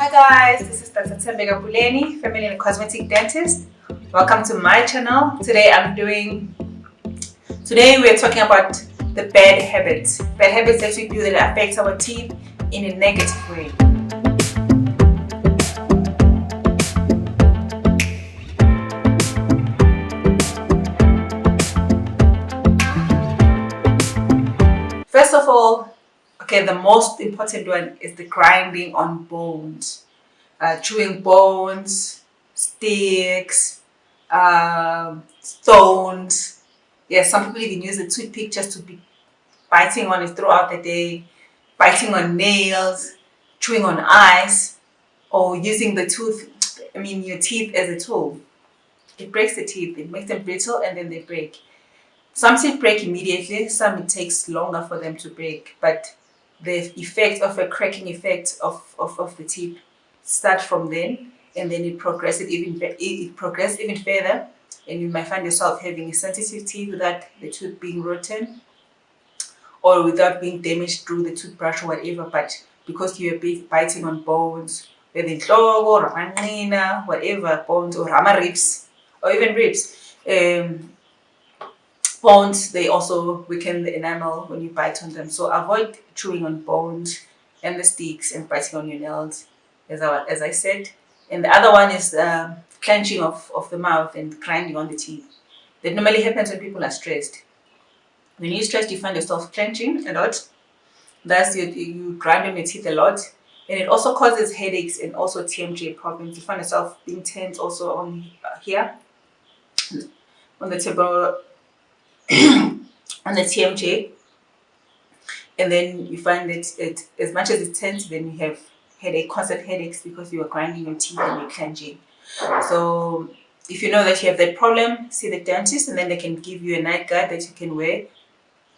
Hi guys, this is Dr. drbuleni, family and cosmetic dentist. Welcome to my channel. Today we're talking about the bad habits. Bad habits that we do that affect our teeth in a negative way. First of all, the most important one is the grinding on bones. Chewing bones, sticks, stones. Yes, some people even use the toothpick just to be biting on it throughout the day, biting on nails, chewing on ice, or using your teeth as a tool. It breaks the teeth, it makes them brittle and then they break. Some teeth break immediately, some it takes longer for them to break, but the effect of a cracking effect of the teeth start from then, and then it progresses even further, and you might find yourself having a sensitive teeth without the tooth being rotten or without being damaged through the toothbrush or whatever, but because you're biting on bones, whether inhloko or amanqina, whatever bones, or ribs, or even ribs. Bones, they also weaken the enamel when you bite on them. So avoid chewing on bones and the sticks and biting on your nails, as I said. And the other one is clenching of the mouth and grinding on the teeth. That normally happens when people are stressed. When you're stressed, you find yourself clenching a lot. Thus, you grind on your teeth a lot. And it also causes headaches and also TMJ problems. You find yourself being tense also on here, on the table, on the TMJ, and then you find that it as much as it's tense, then you have constant headaches because you are grinding your teeth and you're clenching. So if you know that you have that problem, see the dentist, and then they can give you a night guard that you can wear.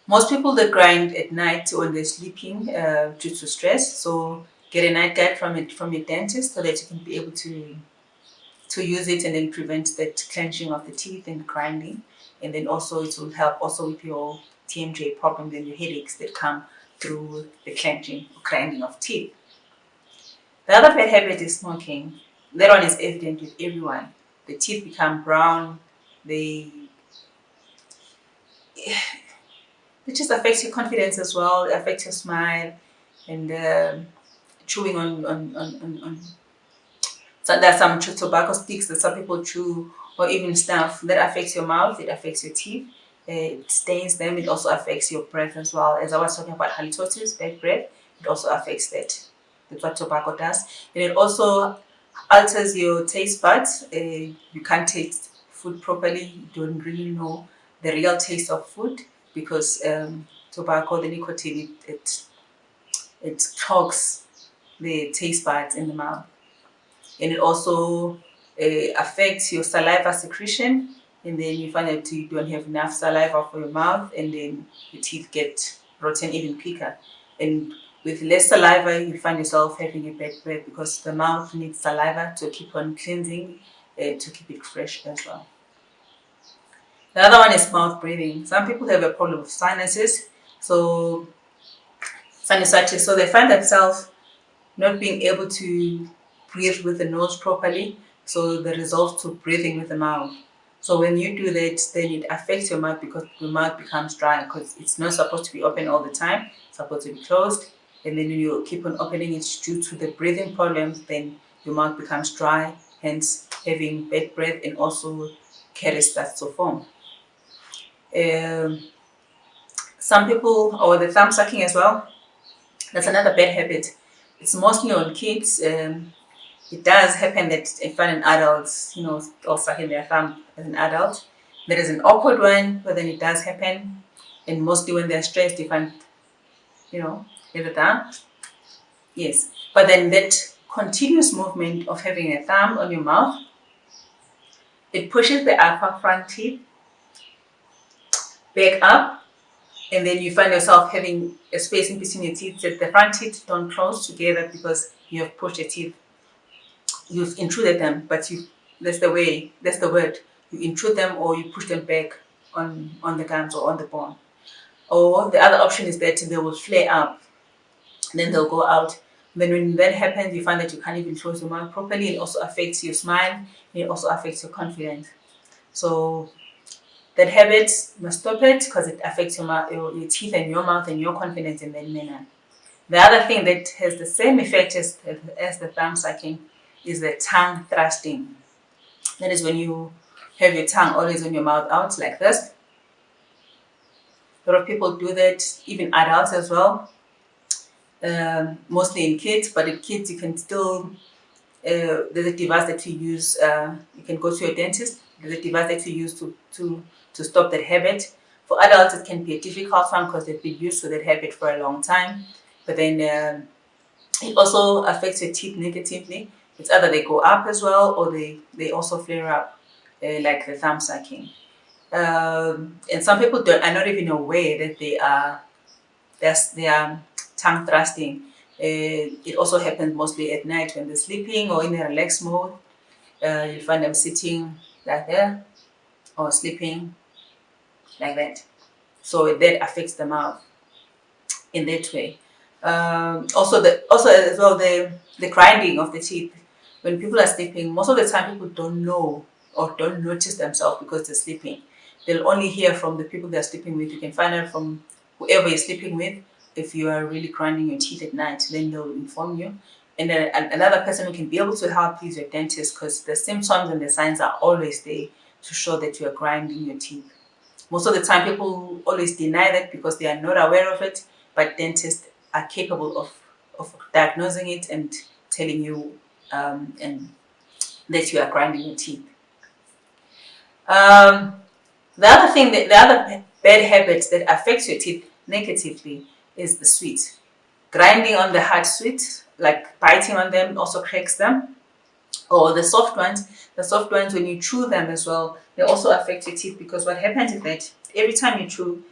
Most people that grind at night when they're sleeping due to stress, so get a night guard from your dentist so that you can be able to use it and then prevent that clenching of the teeth and grinding. And then also it will help also with your TMJ problems and your headaches that come through the clenching or grinding of teeth. The other bad habit is smoking. That one is evident with everyone. The teeth become brown. It just affects your confidence as well. It affects your smile, and chewing on so there's some tobacco sticks that some people chew, or even stuff that affects your mouth, it affects your teeth, it stains them, it also affects your breath as well. As I was talking about halitosis, bad breath, it also affects that. That's what tobacco does. And it also alters your taste buds. You can't taste food properly, you don't really know the real taste of food because tobacco, the nicotine, it clogs the taste buds in the mouth. And it also affects your saliva secretion, and then you find that you don't have enough saliva for your mouth, and then your teeth get rotten even quicker. And with less saliva, you find yourself having a bad breath because the mouth needs saliva to keep on cleansing, to keep it fresh as well. The other one is mouth breathing. Some people have a problem with sinuses, so sinusitis, so they find themselves not being able to breathe with the nose properly, so they resort to breathing with the mouth. So when you do that, then it affects your mouth because your mouth becomes dry because it's not supposed to be open all the time, it's supposed to be closed. And then when you keep on opening it due to the breathing problems, then your mouth becomes dry, hence having bad breath, and also caries starts to form. Some people, or the thumb sucking as well, that's another bad habit. It's mostly on kids. It does happen that if an adult, or sucking their thumb as an adult. There is an awkward one, but then it does happen. And mostly when they're stressed, you find, in the thumb. Yes. But then that continuous movement of having a thumb on your mouth, it pushes the upper front teeth back up, and then you find yourself having a space in between your teeth that the front teeth don't close together because you have pushed your teeth. You've intruded them, but that's the word. You intrude them or you push them back on the gums or on the bone. Or the other option is that they will flare up, then they'll go out. Then when that happens, you find that you can't even close your mouth properly. It also affects your smile. It also affects your confidence. So that habit, you must stop it because it affects your mouth, your teeth and your mouth and your confidence in that manner. The other thing that has the same effect as the thumb sucking is the tongue thrusting. That is when you have your tongue always on your mouth out like this. A lot of people do that, even adults as well, mostly in kids, but in kids you can still, there's a device that you use, you can go to your dentist, there's a device that you use to stop that habit. For adults it can be a difficult one because they've been used to that habit for a long time, but then it also affects your teeth negatively. It's either they go up as well or they also flare up, like the thumb sucking. And some people are not even aware that they are tongue thrusting. It also happens mostly at night when they're sleeping or in a relaxed mode. You find them sitting like that or sleeping like that. So that affects the mouth in that way. Also as well the grinding of the teeth. When people are sleeping, most of the time people don't know or don't notice themselves because they're sleeping. They'll only hear from the people they're sleeping with. You can find out from whoever you're sleeping with if you are really grinding your teeth at night. Then they'll inform you. And then another person who can be able to help you is your dentist, because the symptoms and the signs are always there to show that you are grinding your teeth. Most of the time people always deny that because they are not aware of it, but dentists are capable of diagnosing it and telling you and that you are grinding your teeth. The other bad habit that affects your teeth negatively is the sweet. Grinding on the hard sweet, like biting on them, also cracks them. Or the soft ones, when you chew them as well, they also affect your teeth, because what happens is that every time you chew,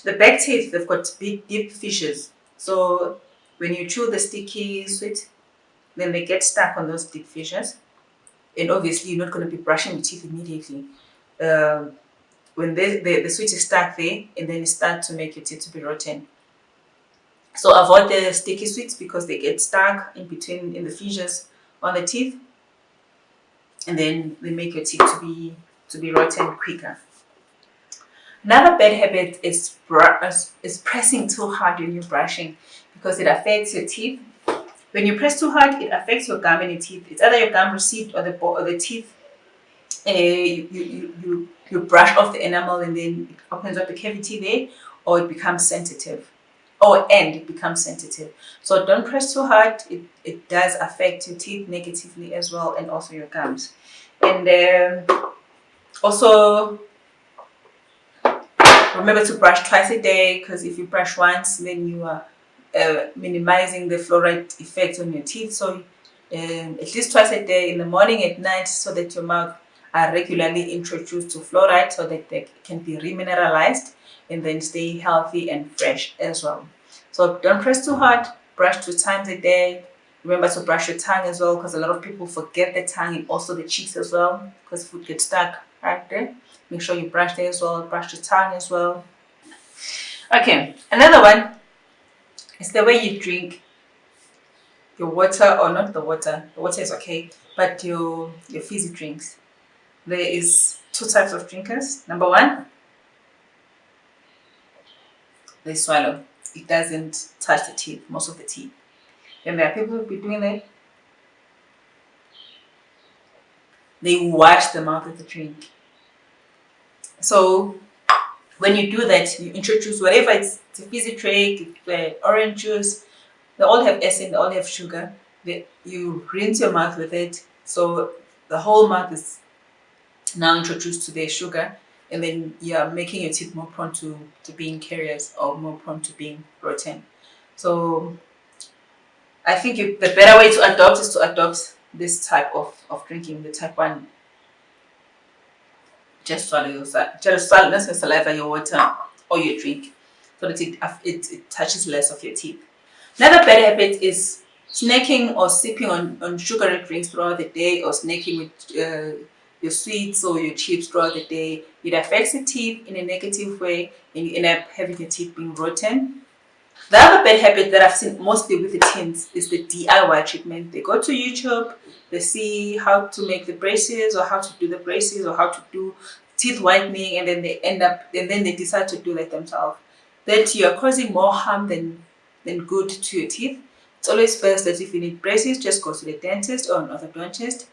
the back teeth, they've got big, deep fissures. So when you chew the sticky sweet, then they get stuck on those deep fissures. And obviously, you're not going to be brushing your teeth immediately. When the sweet is stuck there, and then it starts to make your teeth to be rotten. So avoid the sticky sweets because they get stuck in between in the fissures on the teeth, and then they make your teeth to be rotten quicker. Another bad habit is pressing too hard when you're brushing, because it affects your teeth. When you press too hard, it affects your gum and your teeth. It's either your gum recede or the teeth. You brush off the enamel and then it opens up the cavity there, or it becomes sensitive. And it becomes sensitive. So don't press too hard. It does affect your teeth negatively as well, and also your gums. And also remember to brush twice a day, because if you brush once, then you are minimizing the fluoride effect on your teeth. So at least twice a day, in the morning, at night, so that your mouth are regularly introduced to fluoride, so that they can be remineralized and then stay healthy and fresh as well. So don't press too hard. Brush 2 times a day. Remember to brush your tongue as well, because a lot of people forget the tongue and also the cheeks as well, because food gets stuck right there. Make sure you brush there as well. Brush your tongue as well. Okay, another one is the way you drink your water, or not the water. The water is okay, but your fizzy drinks. There is 2 types of drinkers. Number 1, they swallow. It doesn't touch the teeth, most of the teeth. And there are people who be doing that. They wash the mouth with the drink. So when you do that, you introduce whatever, it's a fizzy drink, orange juice, they all have acid, they all have sugar. You rinse your mouth with it, so the whole mouth is now introduced to the sugar, and then you're making your teeth more prone to being caries, or more prone to being rotten. So I think the better way to adopt is to adopt this type of drinking, the type 1. Just swallow your saliva, your water, or your drink, so that it touches less of your teeth. Another bad habit is snacking or sipping on sugary drinks throughout the day, or snacking with your sweets or your chips throughout the day. It affects the teeth in a negative way, and you end up having your teeth being rotten. The other bad habit that I've seen mostly with the teens is the DIY treatment. They go to YouTube, they see how to make the braces or how to do the braces or how to do teeth whitening, and then they end up, and then they decide to do it themselves. That you are causing more harm than good to your teeth. It's always best that if you need braces, just go to the dentist or an orthodontist.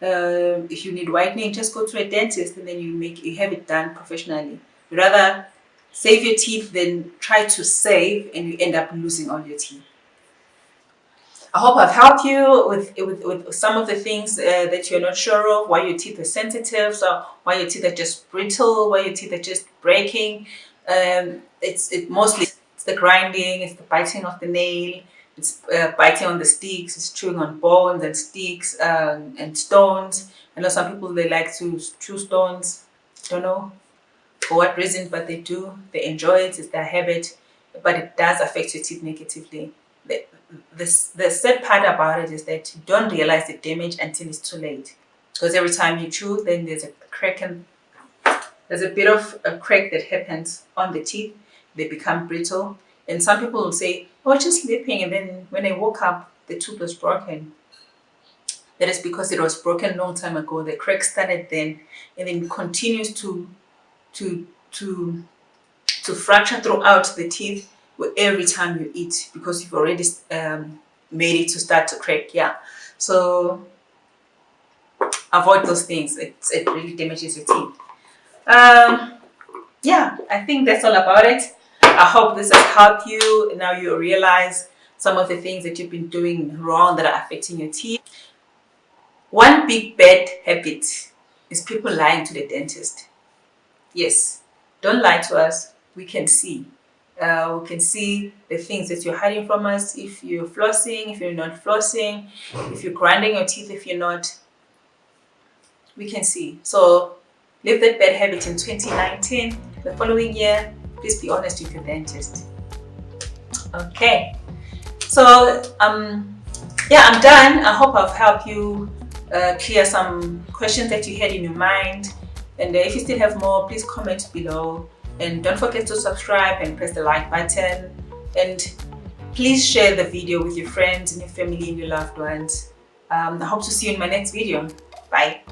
If you need whitening, just go to a dentist and then you have it done professionally. Rather save your teeth than try to save and you end up losing all your teeth. I hope I've helped you with some of the things that you're not sure of, why your teeth are sensitive, so why your teeth are just brittle, why your teeth are just breaking. It's mostly it's the grinding, it's the biting of the nail, it's biting on the sticks, it's chewing on bones and sticks and stones. I know some people, they like to chew stones. Don't know for what reason, but they do. They enjoy it. It's their habit, but it does affect your teeth negatively. The sad part about it is that you don't realize the damage until it's too late. Because every time you chew, then there's a crack, and there's a bit of a crack that happens on the teeth. They become brittle, and some people will say, "Oh, just sleeping," and then when they woke up, the tooth was broken. That is because it was broken a long time ago. The crack started then, and then continues to fracture throughout the teeth every time you eat, because you've already made it to start to crack. Yeah, so avoid those things. It really damages your teeth. Yeah, I think that's all about it. I hope this has helped you. Now you realize some of the things that you've been doing wrong that are affecting your teeth. One big bad habit is people lying to the dentist. Yes, don't lie to us. We can see. We can see the things that you're hiding from us. If you're flossing, if you're not flossing, if you're grinding your teeth, if you're not, we can see. So leave that bad habit in 2019. The following year, please be honest with your dentist. Okay. So yeah, I'm done. I hope I've helped you clear some questions that you had in your mind. And if you still have more, please comment below. And don't forget to subscribe and press the like button. And please share the video with your friends and your family and your loved ones. I hope to see you in my next video. Bye.